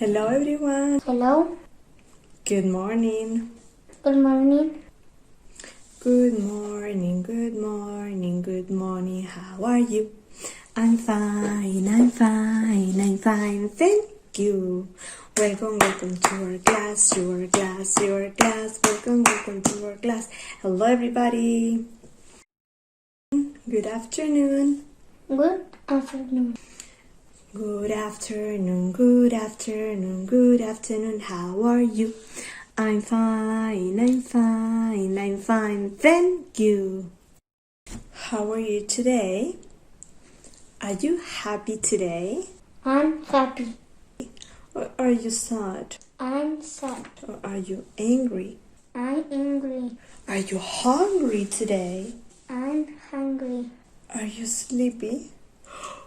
Hello everyone. Hello. Good morning. Good morning. Good morning, good morning, good morning. How are you? I'm fine, thank you. Welcome to our class, your class. Welcome to our class. Hello everybody. Good afternoon. Good afternoon. Good afternoon. How are you? I'm fine, thank you. How are you today? Are you happy today? I'm happy. Or are you sad? I'm sad. Or are you angry? I'm angry. Are you hungry today? I'm hungry. Are you sleepy?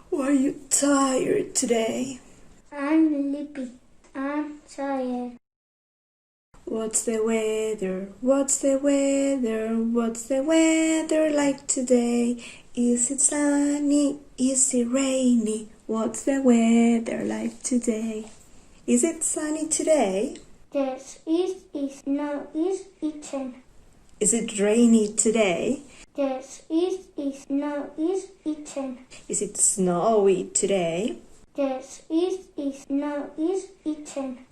Or are you tired today? I'm sleepy. I'm tired. What's the weather? What's the weather like today? Is it sunny? Is it rainy? What's the weather like today? Is it sunny today? Yes, it is no is eaten. Is it rainy today? Yes, it is no is eaten. Is it snowy today? Yes, it is no is eaten.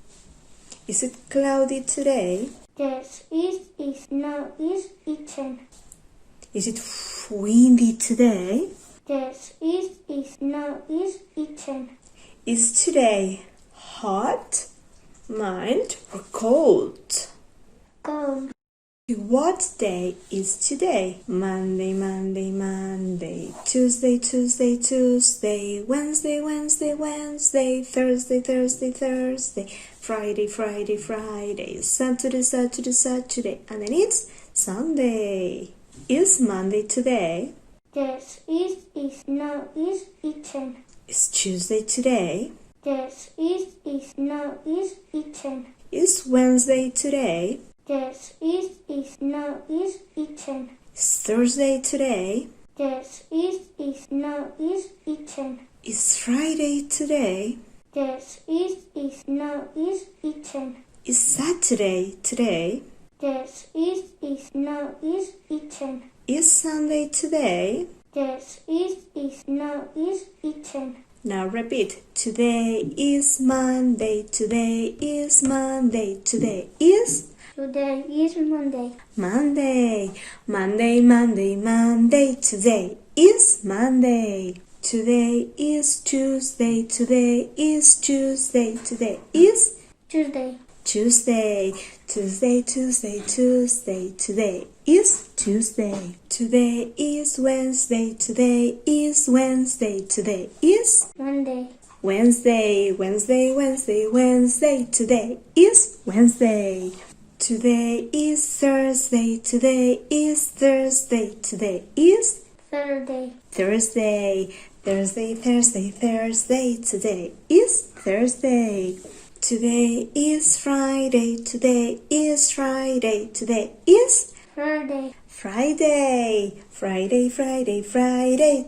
Is it cloudy today? Yes, it is no is eaten. Is it windy today? Yes, it is no is eaten. Is today hot, mild, or cold? Cold. What day is today? Monday, Tuesday, Wednesday, Thursday, Friday, Saturday, and then it's Sunday. Is Monday today? Yes, it is no is eaten. Is Tuesday today? Yes, it is no is eaten. Is Wednesday today? Yes, it is no is eaten. Is Thursday today? Yes, it is no is eaten. Is Friday today? Yes, it is no is eaten. Is Saturday today? Yes, it is no is eaten. Is Sunday today? Yes, it is no is eaten. Now repeat. Today is Monday. Today is Monday. Today is Today is Monday. Monday. Today is Monday. Today is Tuesday. Today is Tuesday. Today is Tuesday. Tuesday. Today is Tuesday. Today is Wednesday. Today is Wednesday. Today is Monday. Wednesday. Today is Wednesday. Today is Thursday. Today is Thursday. Today is Thursday. Thursday. Today is Thursday. Today is Friday. Today is Friday. Today is Friday. Friday.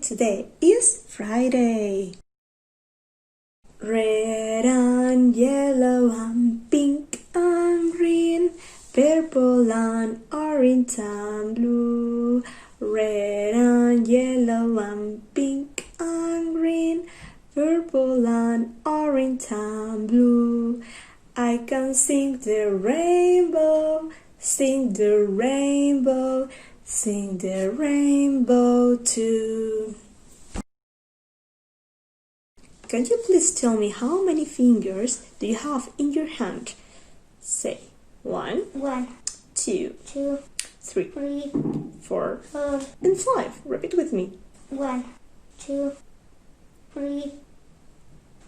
Today is Friday. Red and yellow and pink and green, purple and orange and blue. Red and yellow and pink and green, purple and orange and blue. I can sing the rainbow, sing the rainbow too. Can you please tell me how many fingers do you have in your hand? Say 1, 2, 3, 4, 4, and 5. Repeat with me. 1, 2, 3,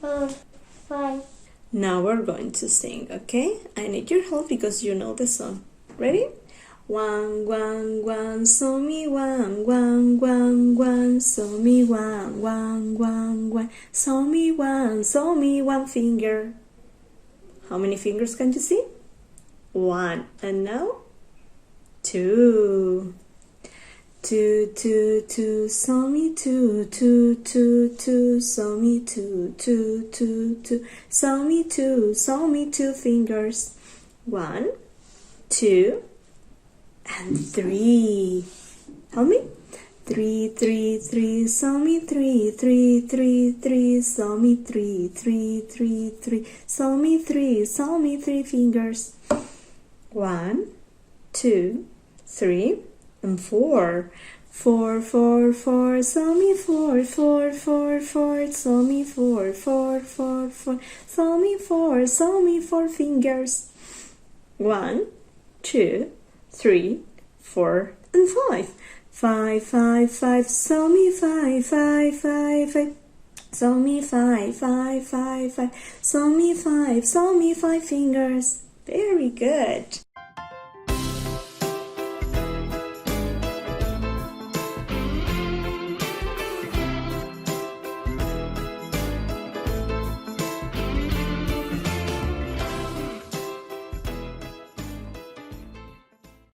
4, 5. Now we're going to sing, okay? I need your help because you know the song. Ready? 1, 1, 1, so me 1, 1, 1, 1, so me 1, 1, 1, 1, so me 1 finger. How many fingers can you see? 1. And now 2. Two, two, two, saw me two, two, two, two, saw me two, two, two, two, saw me two fingers. 1, 2, and 3. Help me. 3, 3, 3, saw me 3, 3, 3, 3, saw me 3, 3, 3, 3, saw me 3 fingers. 1, 2, 3, and 4. 4, 4, 4, saw me 4, 4, 4, 4, saw me 4, 4, 4, 4, saw me 4 fingers. 1, 2, 3, 4, and 5. 5, 5, 5, saw me 5, 5, 5, 5, saw me 5, 5, 5, 5, saw me 5 fingers. Very good.